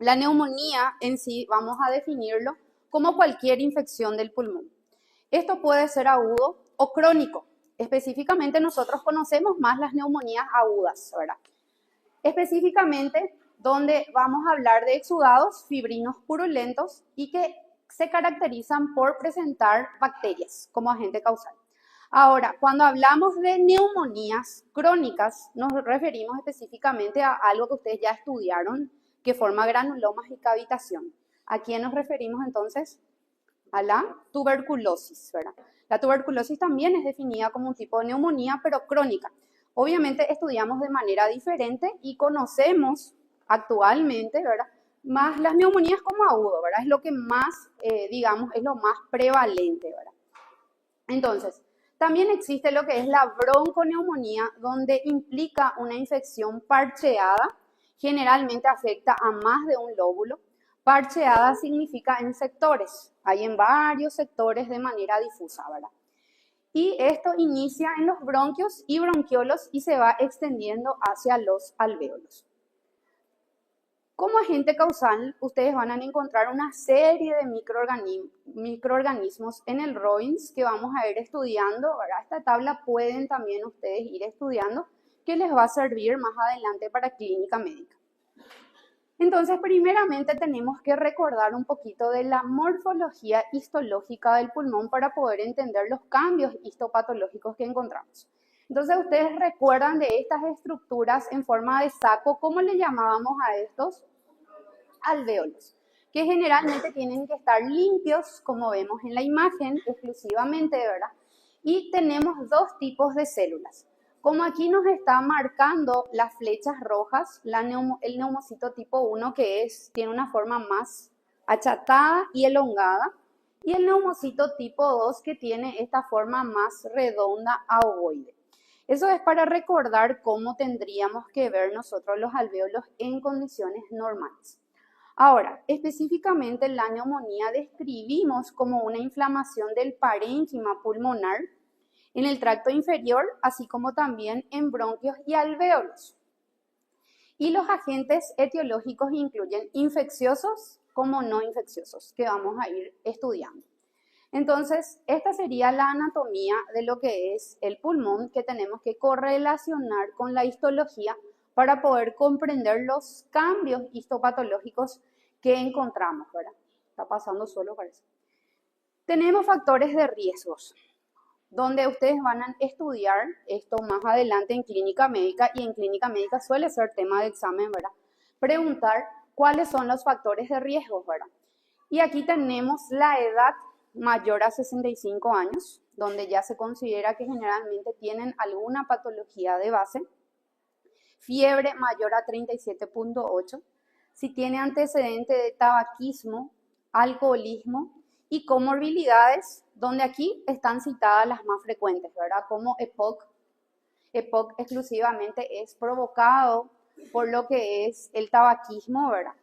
La neumonía en sí vamos a definirlo como cualquier infección del pulmón. Esto puede ser agudo o crónico. Específicamente nosotros conocemos más las neumonías agudas, ¿verdad? Específicamente donde vamos a hablar de exudados fibrinos purulentos y que se caracterizan por presentar bacterias como agente causal. Ahora, cuando hablamos de neumonías crónicas, nos referimos específicamente a algo que ustedes ya estudiaron, que forma granulomas y cavitación. ¿A quién nos referimos entonces? A la tuberculosis, ¿verdad? La tuberculosis también es definida como un tipo de neumonía, pero crónica. Obviamente estudiamos de manera diferente y conocemos actualmente, ¿verdad? Más las neumonías como agudo, ¿verdad? Es lo que más, digamos, es lo más prevalente, ¿verdad? Entonces, también existe lo que es la bronconeumonía, donde implica una infección parcheada, generalmente afecta a más de un lóbulo. Parcheada significa en sectores, hay en varios sectores de manera difusa, ¿verdad? Y esto inicia en los bronquios y bronquiolos y se va extendiendo hacia los alvéolos. Como agente causal, ustedes van a encontrar una serie de microorganismos en el ROINS que vamos a ir estudiando, ¿verdad? Esta tabla pueden también ustedes ir estudiando, que les va a servir más adelante para clínica médica. Entonces, primeramente tenemos que recordar un poquito de la morfología histológica del pulmón para poder entender los cambios histopatológicos que encontramos. Entonces, ustedes recuerdan de estas estructuras en forma de saco, ¿cómo le llamábamos a estos? Alvéolos, que generalmente tienen que estar limpios, como vemos en la imagen, exclusivamente, ¿verdad? Y tenemos dos tipos de células. Como aquí nos está marcando las flechas rojas, el neumocito tipo 1 tiene una forma más achatada y elongada, y el neumocito tipo 2 que tiene esta forma más redonda a ovoide. Eso es para recordar cómo tendríamos que ver nosotros los alvéolos en condiciones normales. Ahora, específicamente la neumonía describimos como una inflamación del parénquima pulmonar en el tracto inferior, así como también en bronquios y alvéolos. Y los agentes etiológicos incluyen infecciosos como no infecciosos, que vamos a ir estudiando. Entonces, esta sería la anatomía de lo que es el pulmón, que tenemos que correlacionar con la histología para poder comprender los cambios histopatológicos que encontramos, ¿verdad? Está pasando solo, parece. Tenemos factores de riesgos, donde ustedes van a estudiar esto más adelante en clínica médica, y en clínica médica suele ser tema de examen, ¿verdad? Preguntar cuáles son los factores de riesgo, ¿verdad? Y aquí tenemos la edad mayor a 65 años, donde ya se considera que generalmente tienen alguna patología de base. Fiebre mayor a 37.8, si tiene antecedente de tabaquismo, alcoholismo y comorbilidades, donde aquí están citadas las más frecuentes, ¿verdad? Como EPOC. EPOC exclusivamente es provocado por lo que es el tabaquismo, ¿verdad?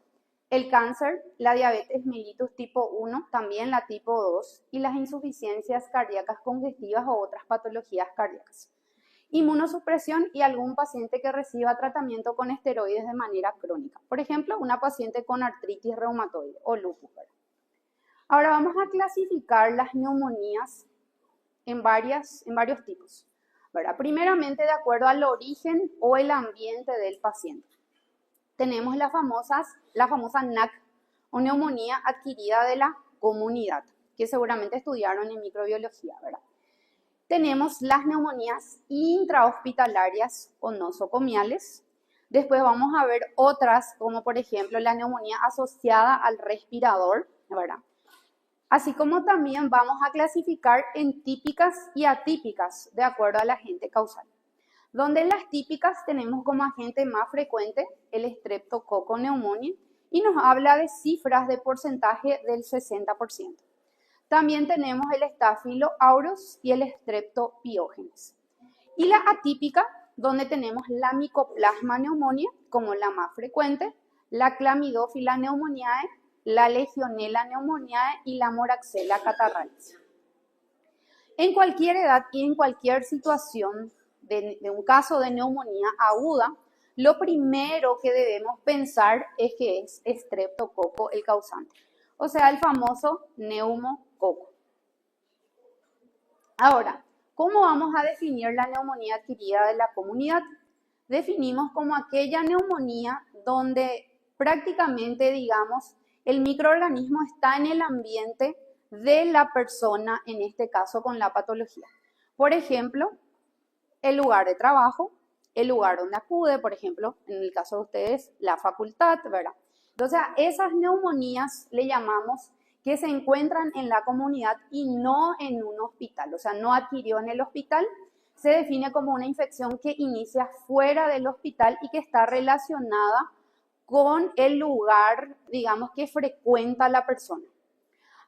El cáncer, la diabetes mellitus tipo 1, también la tipo 2 y las insuficiencias cardíacas congestivas o otras patologías cardíacas. Inmunosupresión y algún paciente que reciba tratamiento con esteroides de manera crónica. Por ejemplo, una paciente con artritis reumatoide o lupus. Ahora vamos a clasificar las neumonías en varios tipos, ¿verdad? Primeramente, de acuerdo al origen o el ambiente del paciente. Tenemos la famosa NAC o neumonía adquirida de la comunidad, que seguramente estudiaron en microbiología, ¿verdad? Tenemos las neumonías intrahospitalarias o nosocomiales. Después vamos a ver otras, como por ejemplo la neumonía asociada al respirador, ¿verdad? Así como también vamos a clasificar en típicas y atípicas de acuerdo al agente causal. Donde las típicas tenemos como agente más frecuente el Streptococcus pneumoniae y nos habla de cifras de porcentaje del 60%. También tenemos el Staphylo aureus y el Streptopiógenes. Y la atípica, donde tenemos la Mycoplasma pneumoniae como la más frecuente, la Chlamydophila pneumoniae, la Legionella pneumoniae y la Moraxella catarrhalis. En cualquier edad y en cualquier situación de un caso de neumonía aguda, lo primero que debemos pensar es que es estreptococo el causante, o sea, el famoso neumococo. Ahora, ¿cómo vamos a definir la neumonía adquirida de la comunidad? Definimos como aquella neumonía donde prácticamente, digamos, el microorganismo está en el ambiente de la persona, en este caso con la patología. Por ejemplo, el lugar de trabajo, el lugar donde acude, por ejemplo, en el caso de ustedes, la facultad, ¿verdad? Entonces, a esas neumonías le llamamos que se encuentran en la comunidad y no en un hospital, o sea, no adquirió en el hospital, se define como una infección que inicia fuera del hospital y que está relacionada con el lugar, digamos, que frecuenta la persona.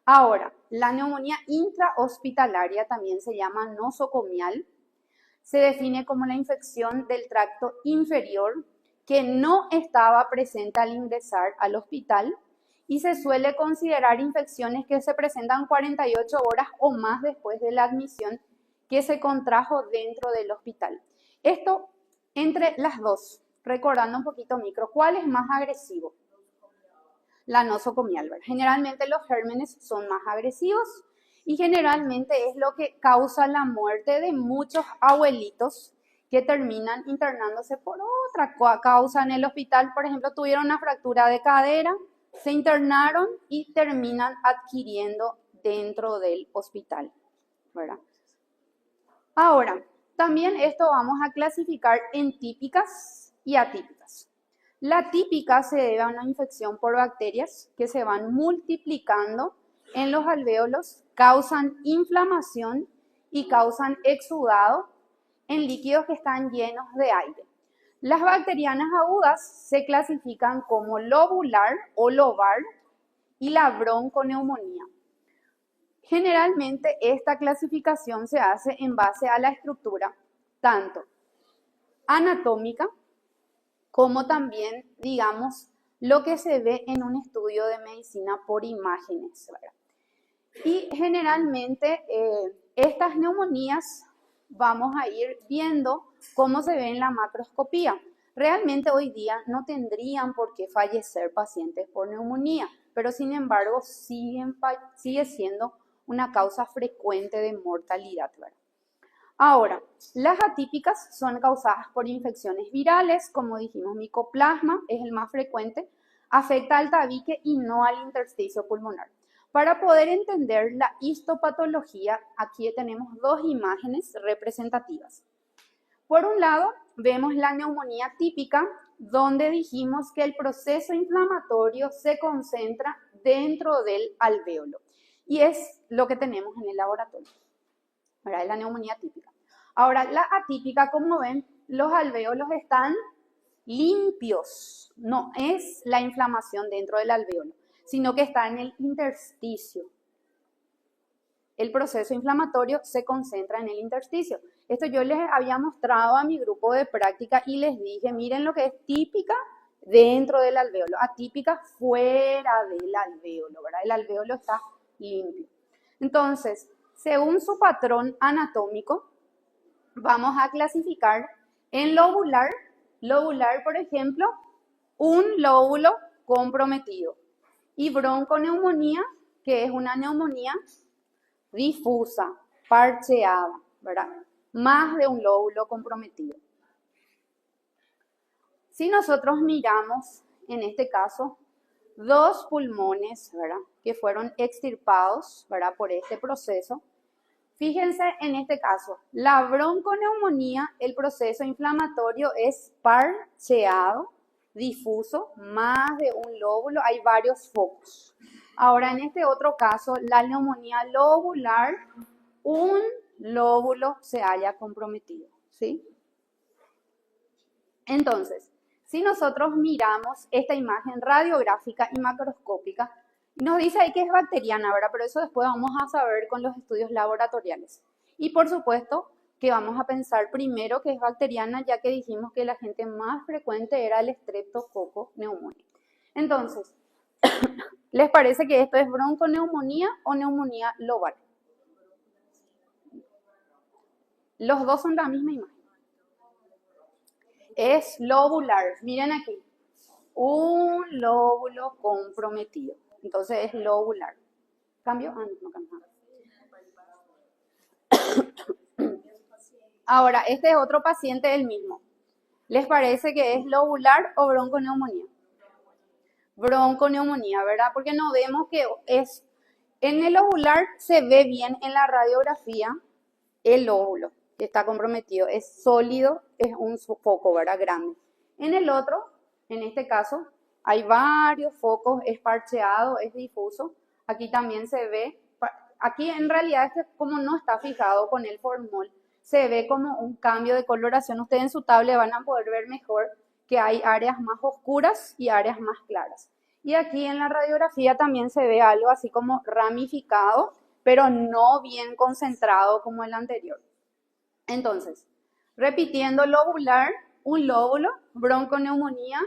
Ahora, la neumonía intrahospitalaria también se llama nosocomial, se define como la infección del tracto inferior que no estaba presente al ingresar al hospital y se suele considerar infecciones que se presentan 48 horas o más después de la admisión que se contrajo dentro del hospital. Esto entre las dos, recordando un poquito micro, ¿cuál es más agresivo? La nosocomial, ¿verdad? Generalmente los gérmenes son más agresivos y generalmente es lo que causa la muerte de muchos abuelitos que terminan internándose por otra causa en el hospital. Por ejemplo, tuvieron una fractura de cadera, se internaron y terminan adquiriendo dentro del hospital, ¿verdad? Ahora, también esto vamos a clasificar en típicas y atípicas. La típica se debe a una infección por bacterias que se van multiplicando en los alvéolos, causan inflamación y causan exudado en líquidos que están llenos de aire. Las bacterianas agudas se clasifican como lobular o lobar y la bronconeumonía. Generalmente esta clasificación se hace en base a la estructura tanto anatómica como también, digamos, lo que se ve en un estudio de medicina por imágenes, ¿verdad? Y generalmente estas neumonías vamos a ir viendo cómo se ve en la macroscopía. Realmente hoy día no tendrían por qué fallecer pacientes por neumonía, pero sin embargo sigue siendo una causa frecuente de mortalidad, ¿verdad? Ahora, las atípicas son causadas por infecciones virales, como dijimos, micoplasma es el más frecuente, afecta al tabique y no al intersticio pulmonar. Para poder entender la histopatología, aquí tenemos dos imágenes representativas. Por un lado, vemos la neumonía típica, donde dijimos que el proceso inflamatorio se concentra dentro del alvéolo. Y es lo que tenemos en el laboratorio. ¿Verdad? Es la neumonía típica. Ahora, la atípica, como ven, los alvéolos están limpios. No es la inflamación dentro del alvéolo, sino que está en el intersticio. El proceso inflamatorio se concentra en el intersticio. Esto yo les había mostrado a mi grupo de práctica y les dije, miren lo que es típica dentro del alvéolo, atípica fuera del alvéolo, ¿verdad? El alvéolo está limpio. Entonces, según su patrón anatómico, vamos a clasificar en lobular. Lobular, por ejemplo, un lóbulo comprometido. Y bronconeumonía, que es una neumonía difusa, parcheada, ¿verdad? Más de un lóbulo comprometido. Si nosotros miramos, en este caso, dos pulmones, ¿verdad? Que fueron extirpados, ¿verdad? Por este proceso. Fíjense en este caso, la bronconeumonía, el proceso inflamatorio es parcheado, difuso, más de un lóbulo, hay varios focos. Ahora, en este otro caso, la neumonía lobular, un lóbulo se haya comprometido, ¿sí? Entonces, si nosotros miramos esta imagen radiográfica y macroscópica, nos dice ahí que es bacteriana, ¿verdad? Pero eso después vamos a saber con los estudios laboratoriales. Y por supuesto que vamos a pensar primero que es bacteriana, ya que dijimos que el agente más frecuente era el Streptococcus pneumoniae. Entonces, ¿les parece que esto es bronconeumonía o neumonía lobar? Los dos son la misma imagen. Es lobular. Miren aquí. Un lóbulo comprometido. Entonces es lobular. ¿Cambio? Ah, no cambio. Ahora, este es otro paciente del mismo. ¿Les parece que es lobular o bronconeumonía? Bronconeumonía, ¿verdad? Porque no vemos que es... En el lobular se ve bien en la radiografía el lóbulo que está comprometido. Es sólido, es un foco, ¿verdad? Grande. En el otro, en este caso, hay varios focos, es parcheado, es difuso. Aquí también se ve, aquí en realidad es que como no está fijado con el formol, se ve como un cambio de coloración. Ustedes en su tablet van a poder ver mejor que hay áreas más oscuras y áreas más claras. Y aquí en la radiografía también se ve algo así como ramificado, pero no bien concentrado como el anterior. Entonces, repitiendo lobular, un lóbulo, bronconeumonía,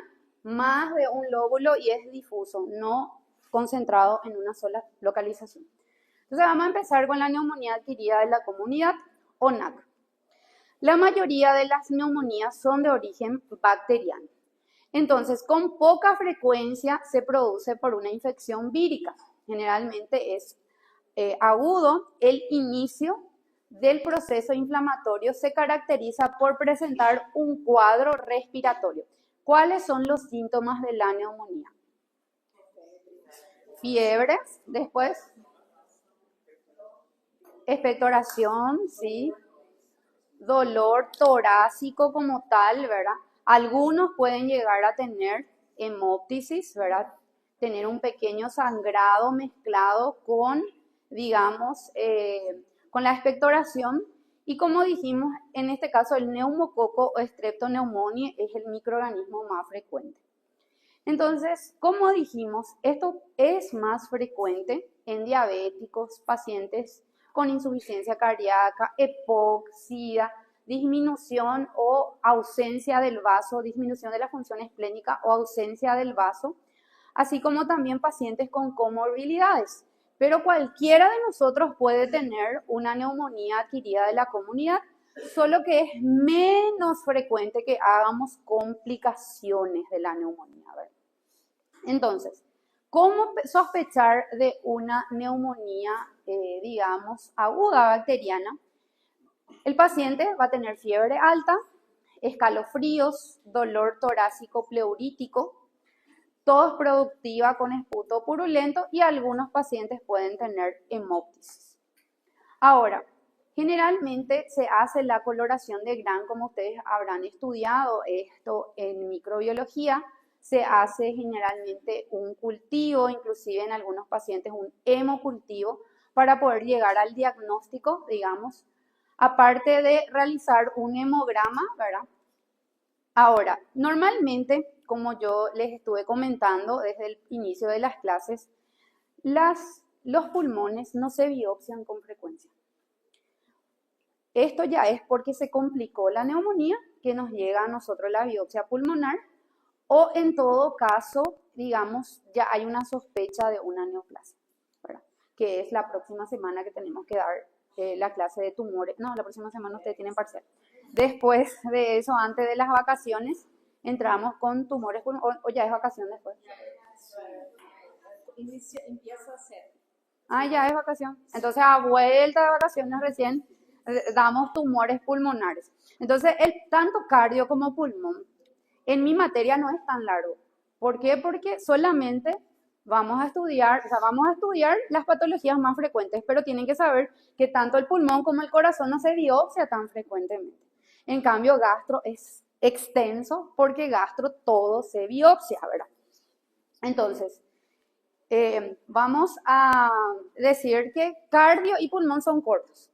más de un lóbulo y es difuso, no concentrado en una sola localización. Entonces vamos a empezar con la neumonía adquirida de la comunidad o NAC. La mayoría de las neumonías son de origen bacteriano. Entonces, con poca frecuencia se produce por una infección vírica. Generalmente es agudo. El inicio del proceso inflamatorio se caracteriza por presentar un cuadro respiratorio. ¿Cuáles son los síntomas de la neumonía? Fiebres, después expectoración, sí, dolor torácico como tal, ¿verdad? Algunos pueden llegar a tener hemóptisis, ¿verdad? Tener un pequeño sangrado mezclado con, digamos, con la expectoración. Y como dijimos, en este caso el neumococo o streptoneumoniae es el microorganismo más frecuente. Entonces, como dijimos, esto es más frecuente en diabéticos, pacientes con insuficiencia cardíaca, EPOC, SIDA, disminución o ausencia del vaso, disminución de la función esplénica o ausencia del vaso, así como también pacientes con comorbilidades. Pero cualquiera de nosotros puede tener una neumonía adquirida de la comunidad, solo que es menos frecuente que hagamos complicaciones de la neumonía, ¿verdad? Entonces, ¿cómo sospechar de una neumonía, digamos, aguda bacteriana? El paciente va a tener fiebre alta, escalofríos, dolor torácico pleurítico, tos productiva con esputo purulento y algunos pacientes pueden tener hemóptisis. Ahora, generalmente se hace la coloración de Gram, como ustedes habrán estudiado esto en microbiología. Se hace generalmente un cultivo, inclusive en algunos pacientes un hemocultivo, para poder llegar al diagnóstico, digamos, aparte de realizar un hemograma, ¿verdad? Ahora, normalmente, como yo les estuve comentando desde el inicio de las clases, los pulmones no se biopsian con frecuencia. Esto ya es porque se complicó la neumonía, que nos llega a nosotros la biopsia pulmonar, o en todo caso, digamos, ya hay una sospecha de una neoplasia, ¿verdad? Que es la próxima semana que tenemos que dar la clase de tumores. No, la próxima semana ustedes tienen parcial. Después de eso, antes de las vacaciones, entramos con tumores pulmonares, o ya es vacación después. Empieza a ser. Ah, ya es vacación. Entonces, a vuelta de vacaciones recién damos tumores pulmonares. Entonces, tanto cardio como pulmón en mi materia no es tan largo. ¿Por qué? Porque solamente vamos a estudiar las patologías más frecuentes, pero tienen que saber que tanto el pulmón como el corazón no se biopsia tan frecuentemente. En cambio, gastro es extenso porque gastro todo se biopsia, ¿verdad? Entonces, vamos a decir que cardio y pulmón son cortos.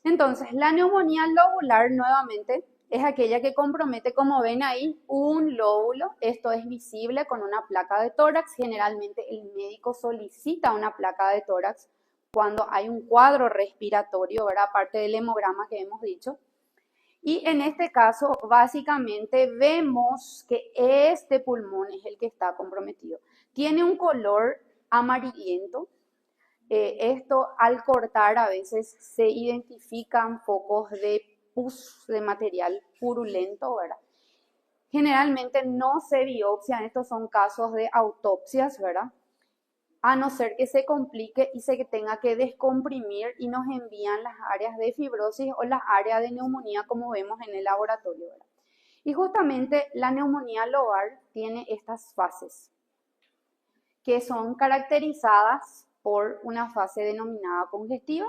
Entonces, la neumonía lobular nuevamente es aquella que compromete, como ven ahí, un lóbulo. Esto es visible con una placa de tórax. Generalmente el médico solicita una placa de tórax cuando hay un cuadro respiratorio, ¿verdad? Aparte del hemograma que hemos dicho. Y en este caso, básicamente vemos que este pulmón es el que está comprometido. Tiene un color amarillento. Esto al cortar a veces se identifican focos de pus de material purulento, ¿verdad? Generalmente no se biopsian, estos son casos de autopsias, ¿verdad? A no ser que se complique y se tenga que descomprimir y nos envían las áreas de fibrosis o las áreas de neumonía como vemos en el laboratorio, ¿verdad? Y justamente la neumonía lobar tiene estas fases que son caracterizadas por una fase denominada congestiva,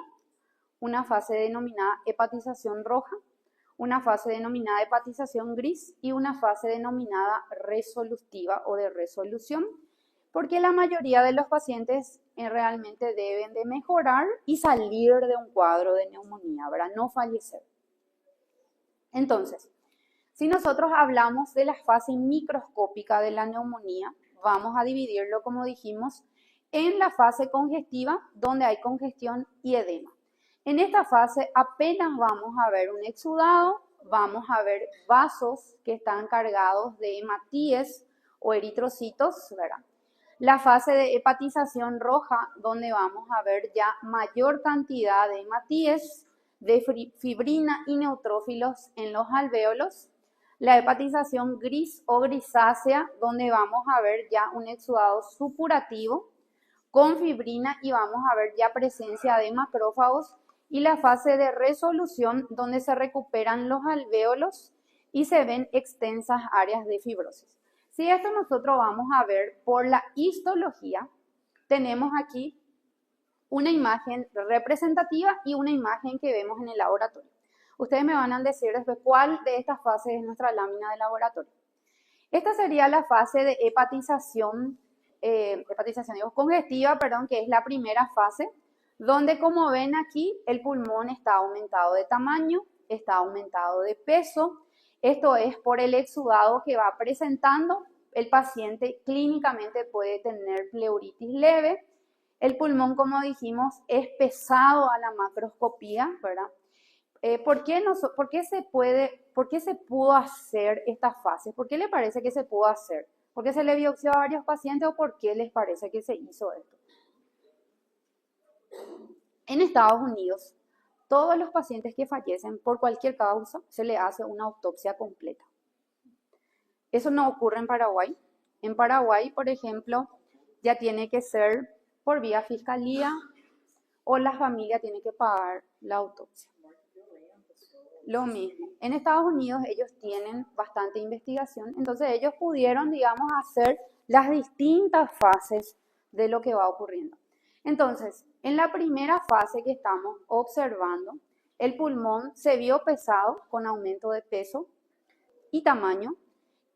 una fase denominada hepatización roja, una fase denominada hepatización gris y una fase denominada resolutiva o de resolución, porque la mayoría de los pacientes realmente deben de mejorar y salir de un cuadro de neumonía, ¿verdad? No fallecer. Entonces, si nosotros hablamos de la fase microscópica de la neumonía, vamos a dividirlo, como dijimos, en la fase congestiva, donde hay congestión y edema. En esta fase apenas vamos a ver un exudado, vamos a ver vasos que están cargados de hematíes o eritrocitos, ¿verdad? La fase de hepatización roja, donde vamos a ver ya mayor cantidad de hematíes, de fibrina y neutrófilos en los alvéolos. La hepatización gris o grisácea, donde vamos a ver ya un exudado supurativo con fibrina y vamos a ver ya presencia de macrófagos. Y la fase de resolución, donde se recuperan los alvéolos y se ven extensas áreas de fibrosis. Si esto nosotros vamos a ver por la histología, tenemos aquí una imagen representativa y una imagen que vemos en el laboratorio. Ustedes me van a decir después cuál de estas fases es nuestra lámina de laboratorio. Esta sería la fase de hepatización congestiva, que es la primera fase, donde como ven aquí el pulmón está aumentado de tamaño, está aumentado de peso. Esto es por el exudado que va presentando. El paciente clínicamente puede tener pleuritis leve. El pulmón, como dijimos, es pesado a la macroscopía, ¿verdad? ¿Por qué se pudo hacer esta fase? ¿Por qué le parece que se pudo hacer? ¿Por qué se le biopsió a varios pacientes o por qué les parece que se hizo esto? En Estados Unidos, todos los pacientes que fallecen por cualquier causa se le hace una autopsia completa. Eso no ocurre en Paraguay. En Paraguay, por ejemplo, ya tiene que ser por vía fiscalía o la familia tiene que pagar la autopsia. Lo mismo. En Estados Unidos ellos tienen bastante investigación, entonces ellos pudieron, digamos, hacer las distintas fases de lo que va ocurriendo. Entonces, en la primera fase que estamos observando, el pulmón se vio pesado con aumento de peso y tamaño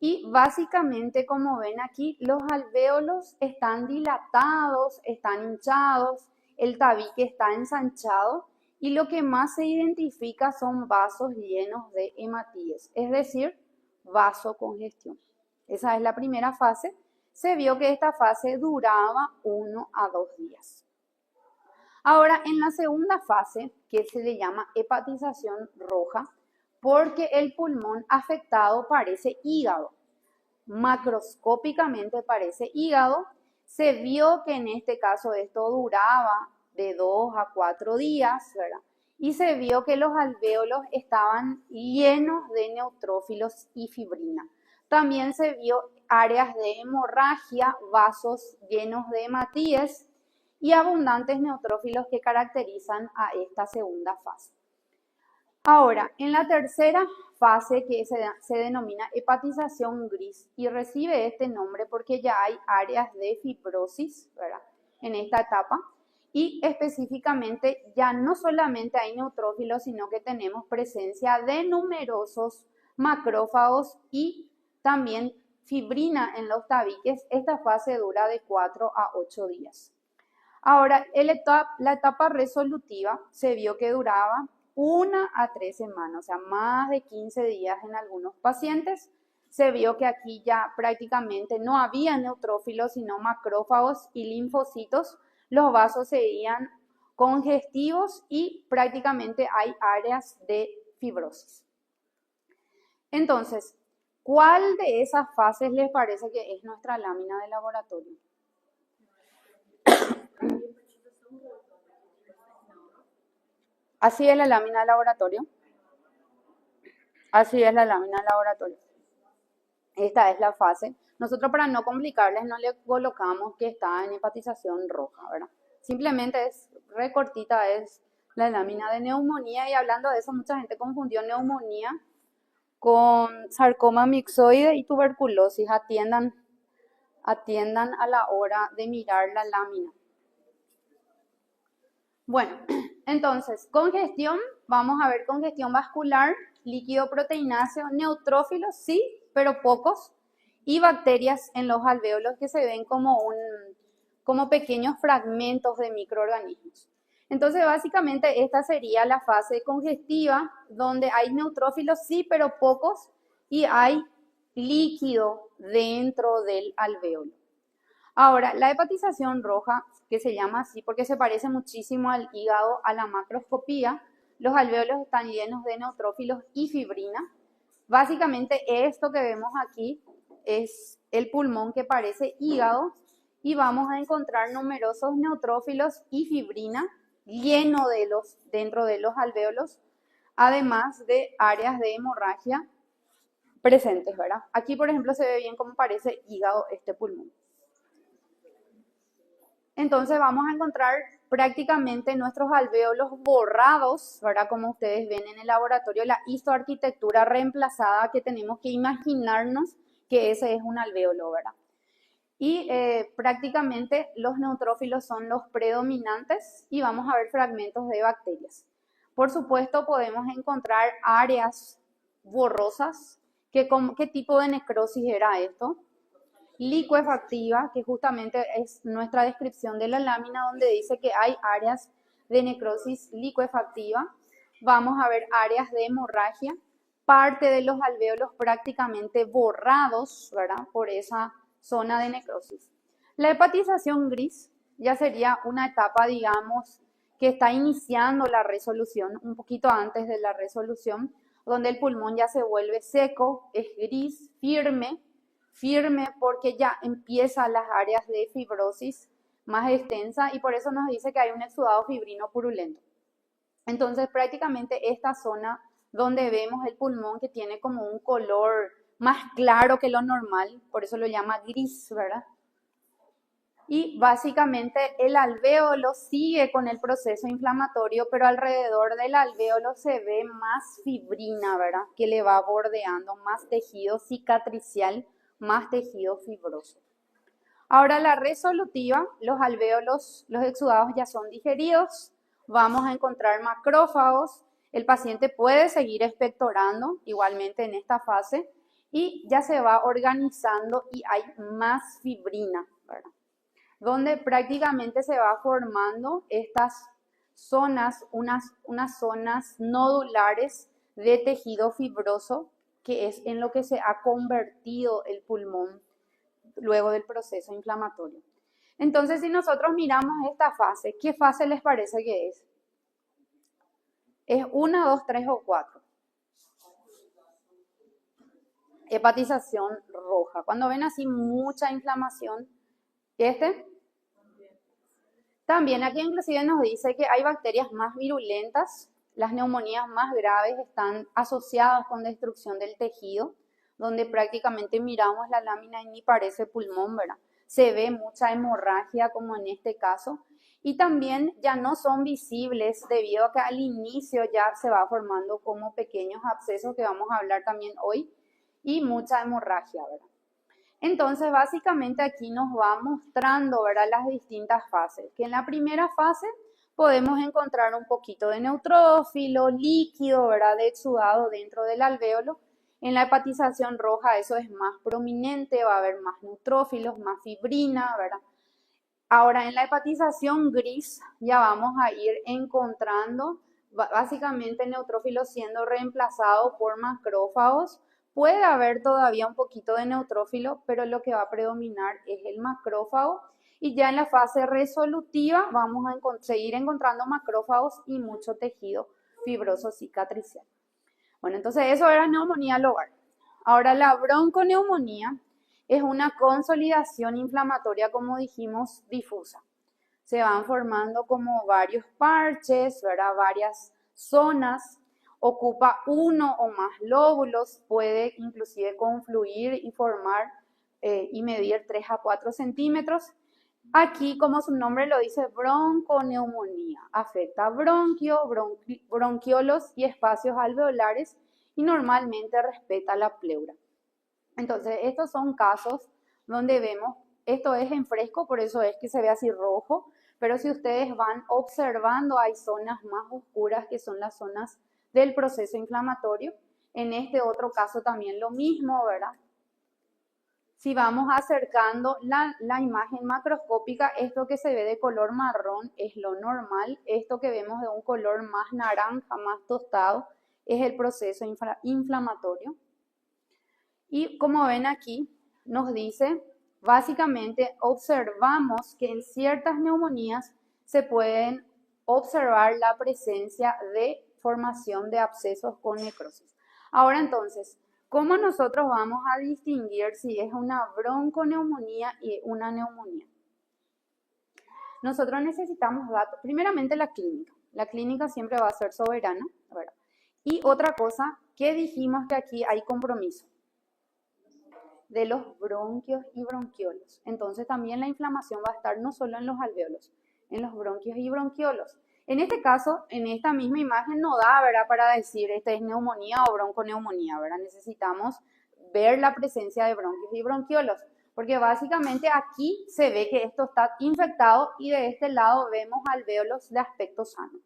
y básicamente, como ven aquí, los alvéolos están dilatados, están hinchados, el tabique está ensanchado y lo que más se identifica son vasos llenos de hematíes, es decir, vasocongestión. Esa es la primera fase. Se vio que esta fase duraba 1 a 2 días. Ahora, en la segunda fase, que se le llama hepatización roja, porque el pulmón afectado parece hígado, macroscópicamente parece hígado, se vio que en este caso esto duraba de 2 a 4 días, ¿verdad? Y se vio que los alvéolos estaban llenos de neutrófilos y fibrina. También se vio áreas de hemorragia, vasos llenos de hematíes y abundantes neutrófilos que caracterizan a esta segunda fase. Ahora, en la tercera fase, que se denomina hepatización gris, y recibe este nombre porque ya hay áreas de fibrosis, ¿verdad?, en esta etapa, y específicamente ya no solamente hay neutrófilos, sino que tenemos presencia de numerosos macrófagos y también fibrina en los tabiques. Esta fase dura de 4 a 8 días. Ahora, la etapa resolutiva se vio que duraba 1 a 3 semanas, o sea, más de 15 días en algunos pacientes. Se vio que aquí ya prácticamente no había neutrófilos, sino macrófagos y linfocitos. Los vasos seguían congestivos y prácticamente hay áreas de fibrosis. Entonces, ¿cuál de esas fases les parece que es nuestra lámina de laboratorio? Así es la lámina de laboratorio. Así es la lámina del laboratorio. Esta es la fase. Nosotros para no complicarles no le colocamos que está en hepatización roja, ¿verdad? Simplemente es recortita, es la lámina de neumonía y hablando de eso mucha gente confundió neumonía con sarcoma mixoide y tuberculosis. Atiendan a la hora de mirar la lámina. Bueno, entonces, congestión, vamos a ver congestión vascular, líquido proteináceo, neutrófilos, sí, pero pocos, y bacterias en los alvéolos que se ven como pequeños fragmentos de microorganismos. Entonces, básicamente, esta sería la fase congestiva, donde hay neutrófilos, sí, pero pocos, y hay líquido dentro del alvéolo. Ahora, la hepatización roja, que se llama así porque se parece muchísimo al hígado a la macroscopía, los alvéolos están llenos de neutrófilos y fibrina. Básicamente esto que vemos aquí es el pulmón que parece hígado y vamos a encontrar numerosos neutrófilos y fibrina lleno dentro de los alvéolos, además de áreas de hemorragia presentes, ¿verdad? Aquí, por ejemplo, se ve bien cómo parece hígado este pulmón. Entonces vamos a encontrar prácticamente nuestros alvéolos borrados, ¿verdad? Como ustedes ven en el laboratorio, la histoarquitectura reemplazada que tenemos que imaginarnos que ese es un alvéolo, ¿verdad? Y prácticamente los neutrófilos son los predominantes y vamos a ver fragmentos de bacterias. Por supuesto podemos encontrar áreas borrosas. ¿Qué tipo de necrosis era esto? Licuefactiva, que justamente es nuestra descripción de la lámina donde dice que hay áreas de necrosis licuefactiva. Vamos a ver áreas de hemorragia, parte de los alvéolos prácticamente borrados, ¿verdad? Por esa zona de necrosis. La hepatización gris ya sería una etapa, digamos, que está iniciando la resolución, un poquito antes de la resolución, donde el pulmón ya se vuelve seco, es gris, firme porque ya empiezan las áreas de fibrosis más extensa y por eso nos dice que hay un exudado fibrino purulento. Entonces prácticamente esta zona donde vemos el pulmón que tiene como un color más claro que lo normal, por eso lo llama gris, ¿verdad? Y básicamente el alvéolo sigue con el proceso inflamatorio, pero alrededor del alvéolo se ve más fibrina, ¿verdad? Que le va bordeando más tejido cicatricial, más tejido fibroso. Ahora la resolutiva, los alvéolos, los exudados ya son digeridos, vamos a encontrar macrófagos, el paciente puede seguir expectorando igualmente en esta fase y ya se va organizando y hay más fibrina, ¿verdad? Donde prácticamente se va formando estas zonas, unas zonas nodulares de tejido fibroso, que es en lo que se ha convertido el pulmón luego del proceso inflamatorio. Entonces, si nosotros miramos esta fase, ¿qué fase les parece que es? ¿Es 1, 2, 3 o 4? Hepatización roja. Cuando ven así mucha inflamación, también aquí inclusive nos dice que hay bacterias más virulentas, las neumonías más graves están asociadas con destrucción del tejido, donde prácticamente miramos la lámina y ni parece pulmón, ¿verdad? Se ve mucha hemorragia como en este caso y también ya no son visibles debido a que al inicio ya se va formando como pequeños abscesos que vamos a hablar también hoy y mucha hemorragia, ¿verdad? Entonces, básicamente aquí nos va mostrando, ¿verdad?, las distintas fases. Que en la primera fase podemos encontrar un poquito de neutrófilo, líquido, ¿verdad?, de exudado dentro del alvéolo. En la hepatización roja eso es más prominente, va a haber más neutrófilos, más fibrina, ¿verdad? Ahora, en la hepatización gris ya vamos a ir encontrando básicamente neutrófilos siendo reemplazados por macrófagos. Puede haber todavía un poquito de neutrófilo, pero lo que va a predominar es el macrófago. Y ya en la fase resolutiva vamos a seguir encontrando macrófagos y mucho tejido fibroso cicatricial. Bueno, entonces eso era neumonía lobar. Ahora la bronconeumonía es una consolidación inflamatoria, como dijimos, difusa. Se van formando como varios parches, ¿verdad? Varias zonas. ocupa uno o más lóbulos, puede inclusive confluir y formar y medir 3 a 4 centímetros. Aquí, como su nombre lo dice, bronconeumonía. Afecta bronquio, bronquiolos y espacios alveolares y normalmente respeta la pleura. Entonces, estos son casos donde vemos, esto es en fresco, por eso es que se ve así rojo, pero si ustedes van observando, hay zonas más oscuras que son las zonas del proceso inflamatorio. En este otro caso también lo mismo, ¿verdad? Si vamos acercando la imagen macroscópica, esto que se ve de color marrón es lo normal. Esto que vemos de un color más naranja, más tostado, es el proceso inflamatorio. Y como ven aquí, nos dice, básicamente observamos que en ciertas neumonías se pueden observar la presencia de formación de abscesos con necrosis. Ahora entonces, ¿cómo nosotros vamos a distinguir si es una bronconeumonía y una neumonía? Nosotros necesitamos datos, primeramente la clínica. La clínica siempre va a ser soberana, ¿verdad? Y otra cosa, que dijimos que aquí hay compromiso de los bronquios y bronquiolos. Entonces también la inflamación va a estar no solo en los alvéolos, en los bronquios y bronquiolos. En este caso, en esta misma imagen no da, ¿verdad?, para decir esta es neumonía o bronconeumonía, ¿verdad? Necesitamos ver la presencia de bronquios y bronquiolos, porque básicamente aquí se ve que esto está infectado y de este lado vemos alvéolos de aspecto sano.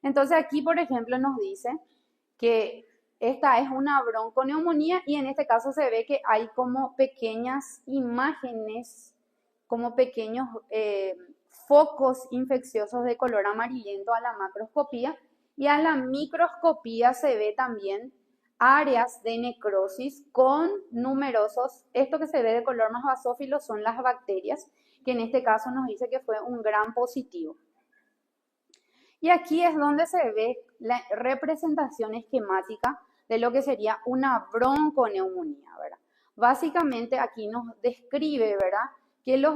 Entonces aquí, por ejemplo, nos dice que esta es una bronconeumonía y en este caso se ve que hay como pequeñas imágenes, como pequeños focos infecciosos de color amarillento a la macroscopía, y a la microscopía se ve también áreas de necrosis con numerosos, esto que se ve de color más basófilo son las bacterias, que en este caso nos dice que fue un gran positivo. Y aquí es donde se ve la representación esquemática de lo que sería una bronconeumonía, ¿verdad? Básicamente aquí nos describe, ¿verdad?, que los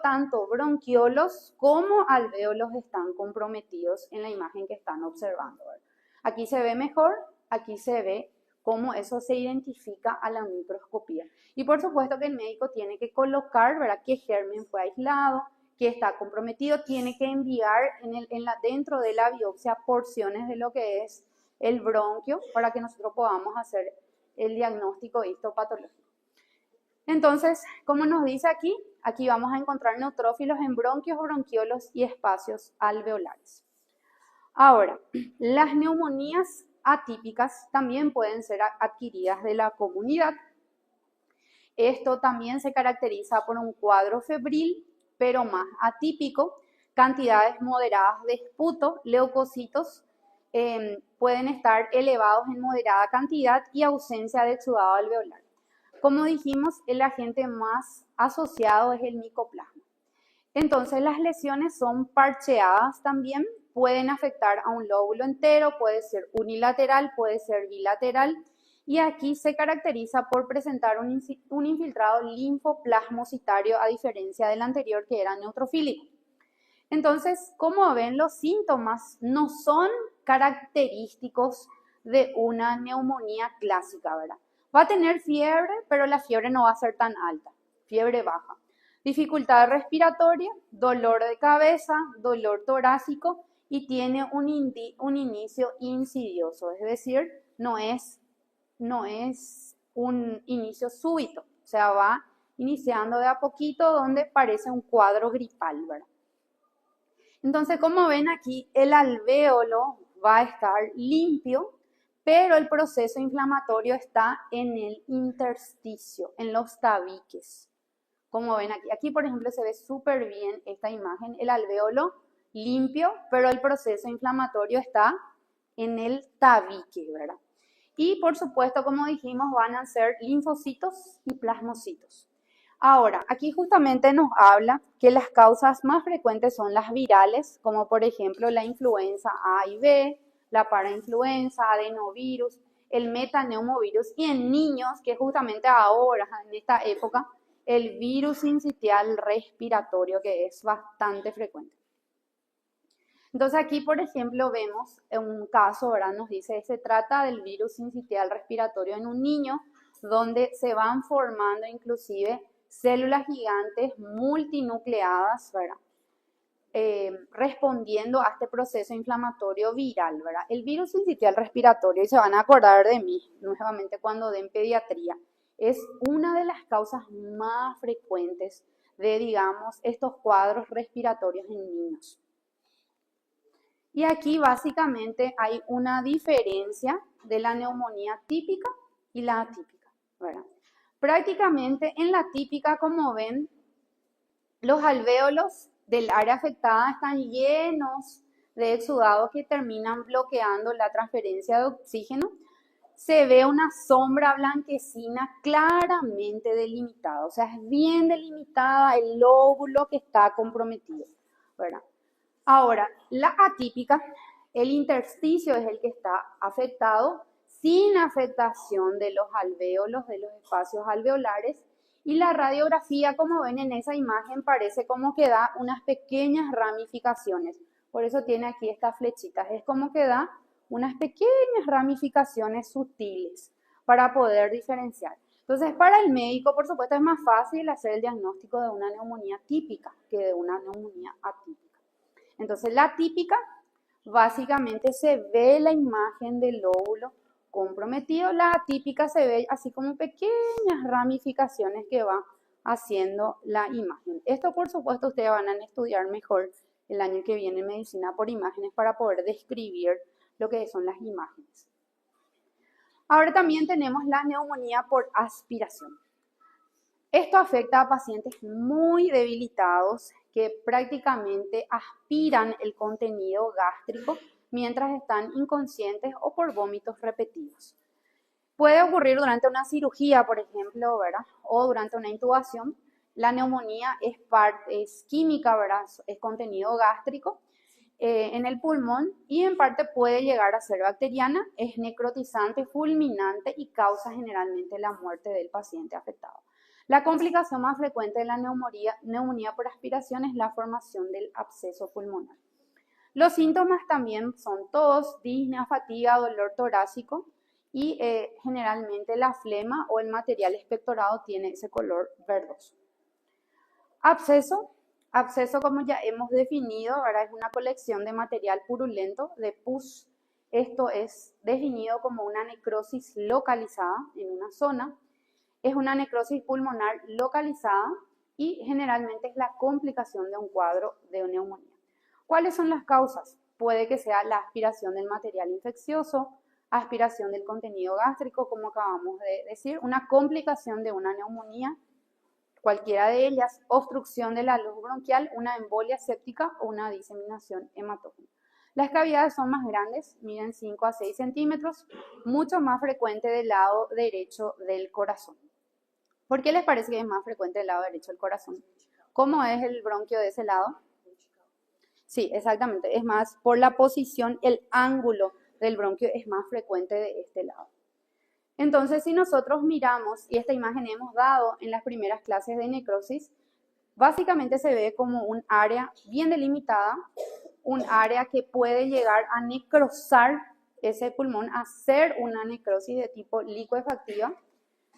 tanto bronquiolos como alvéolos están comprometidos en la imagen que están observando, ¿verdad? Aquí se ve mejor, aquí se ve cómo eso se identifica a la microscopía. Y por supuesto que el médico tiene que colocar, ¿verdad?, qué germen fue aislado, que está comprometido, tiene que enviar dentro de la biopsia porciones de lo que es el bronquio para que nosotros podamos hacer el diagnóstico histopatológico. Entonces, como nos dice aquí, aquí vamos a encontrar neutrófilos en bronquios, bronquiolos y espacios alveolares. Ahora, las neumonías atípicas también pueden ser adquiridas de la comunidad. Esto también se caracteriza por un cuadro febril, pero más atípico, cantidades moderadas de esputo, leucocitos pueden estar elevados en moderada cantidad y ausencia de exudado alveolar. Como dijimos, el agente más asociado es el micoplasma. Entonces las lesiones son parcheadas también, pueden afectar a un lóbulo entero, puede ser unilateral, puede ser bilateral, y aquí se caracteriza por presentar un infiltrado linfoplasmocitario a diferencia del anterior que era neutrofílico. Entonces, como ven, los síntomas no son característicos de una neumonía clásica, ¿verdad? Va a tener fiebre, pero la fiebre no va a ser tan alta, fiebre baja. Dificultad respiratoria, dolor de cabeza, dolor torácico y tiene un inicio insidioso, es decir, no es un inicio súbito, o sea, va iniciando de a poquito donde parece un cuadro gripal, ¿verdad? Entonces, como ven aquí, el alvéolo va a estar limpio, pero el proceso inflamatorio está en el intersticio, en los tabiques. Como ven aquí, por ejemplo se ve súper bien esta imagen, el alvéolo limpio, pero el proceso inflamatorio está en el tabique, ¿verdad? Y por supuesto, como dijimos, van a ser linfocitos y plasmocitos. Ahora, aquí justamente nos habla que las causas más frecuentes son las virales, como por ejemplo la influenza A y B, la parainfluenza, adenovirus, el metaneumovirus y en niños, que justamente ahora, en esta época, el virus sincitial respiratorio, que es bastante frecuente. Entonces aquí, por ejemplo, vemos un caso, ¿verdad? Nos dice, se trata del virus sincitial respiratorio en un niño, donde se van formando inclusive células gigantes multinucleadas, ¿verdad? Respondiendo a este proceso inflamatorio viral, ¿verdad? El virus sincitial respiratorio, y se van a acordar de mí nuevamente cuando den pediatría, es una de las causas más frecuentes de, digamos, estos cuadros respiratorios en niños. Y aquí básicamente hay una diferencia de la neumonía típica y la atípica, ¿verdad? Prácticamente en la típica, como ven, los alvéolos del área afectada están llenos de exudados que terminan bloqueando la transferencia de oxígeno. Se ve una sombra blanquecina claramente delimitada, o sea, es bien delimitada el lóbulo que está comprometido, ¿verdad? Ahora, la atípica, el intersticio es el que está afectado sin afectación de los alvéolos, de los espacios alveolares, y la radiografía, como ven en esa imagen, parece como que da unas pequeñas ramificaciones. Por eso tiene aquí estas flechitas. Es como que da unas pequeñas ramificaciones sutiles para poder diferenciar. Entonces, para el médico, por supuesto, es más fácil hacer el diagnóstico de una neumonía típica que de una neumonía atípica. Entonces, la típica, básicamente se ve la imagen del lóbulo comprometido. La atípica se ve así como pequeñas ramificaciones que va haciendo la imagen. Esto, por supuesto, ustedes van a estudiar mejor el año que viene medicina por imágenes para poder describir lo que son las imágenes. Ahora también tenemos la neumonía por aspiración. Esto afecta a pacientes muy debilitados que prácticamente aspiran el contenido gástrico mientras están inconscientes o por vómitos repetidos. Puede ocurrir durante una cirugía, por ejemplo, ¿verdad? O durante una intubación. La neumonía es química, ¿verdad? Es contenido gástrico en el pulmón y en parte puede llegar a ser bacteriana, es necrotizante, fulminante y causa generalmente la muerte del paciente afectado. La complicación más frecuente de la neumonía por aspiración es la formación del absceso pulmonar. Los síntomas también son tos, disnea, fatiga, dolor torácico y generalmente la flema o el material expectorado tiene ese color verdoso. Absceso, como ya hemos definido, ahora es una colección de material purulento, de pus. Esto es definido como una necrosis localizada en una zona. Es una necrosis pulmonar localizada y generalmente es la complicación de un cuadro de neumonía. ¿Cuáles son las causas? Puede que sea la aspiración del material infeccioso, aspiración del contenido gástrico, como acabamos de decir, una complicación de una neumonía, cualquiera de ellas, obstrucción de la luz bronquial, una embolia séptica o una diseminación hematógena. Las cavidades son más grandes, miden 5 a 6 centímetros, mucho más frecuente del lado derecho del corazón. ¿Por qué les parece que es más frecuente del lado derecho del corazón? ¿Cómo es el bronquio de ese lado? Sí, exactamente. Es más, por la posición, el ángulo del bronquio es más frecuente de este lado. Entonces, si nosotros miramos, y esta imagen hemos dado en las primeras clases de necrosis, básicamente se ve como un área bien delimitada, un área que puede llegar a necrosar ese pulmón, a hacer una necrosis de tipo licuefactiva.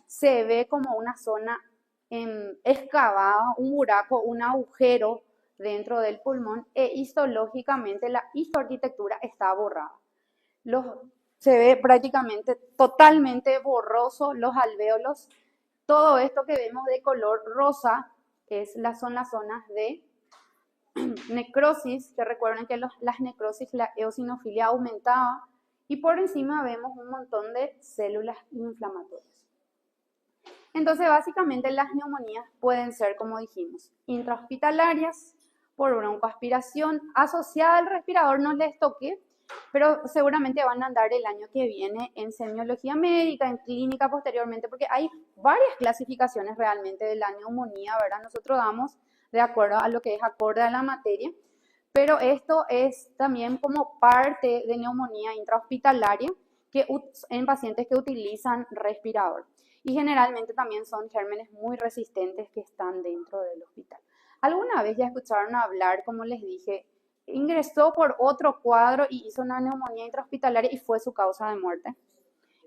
Se ve como una zona excavada, un buraco, un agujero dentro del pulmón e histológicamente la histoarquitectura está borrada. Se ve prácticamente totalmente borroso los alvéolos. Todo esto que vemos de color rosa son las zonas de necrosis, que recuerden que las necrosis, la eosinofilia aumentaba y por encima vemos un montón de células inflamatorias. Entonces, básicamente las neumonías pueden ser, como dijimos, intrahospitalarias, por broncoaspiración, asociada al respirador, no les toqué, pero seguramente van a andar el año que viene en semiología médica, en clínica posteriormente, porque hay varias clasificaciones realmente de la neumonía, ¿verdad? Nosotros damos de acuerdo a lo que es acorde a la materia, pero esto es también como parte de neumonía intrahospitalaria en pacientes que utilizan respirador. Y generalmente también son gérmenes muy resistentes que están dentro del hospital. ¿Alguna vez ya escucharon hablar, como les dije, ingresó por otro cuadro y hizo una neumonía intrahospitalaria y fue su causa de muerte.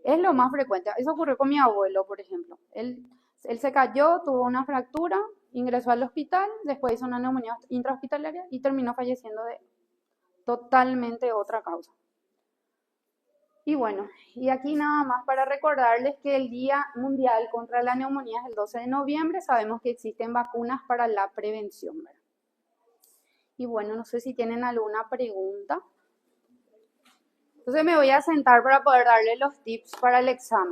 Es lo más frecuente. Eso ocurrió con mi abuelo, por ejemplo. Él se cayó, tuvo una fractura, ingresó al hospital, después hizo una neumonía intrahospitalaria y terminó falleciendo de totalmente otra causa. Y bueno, y aquí nada más para recordarles que el Día Mundial contra la Neumonía es el 12 de noviembre. Sabemos que existen vacunas para la prevención, ¿verdad? Y bueno, no sé si tienen alguna pregunta. Entonces me voy a sentar para poder darle los tips para el examen.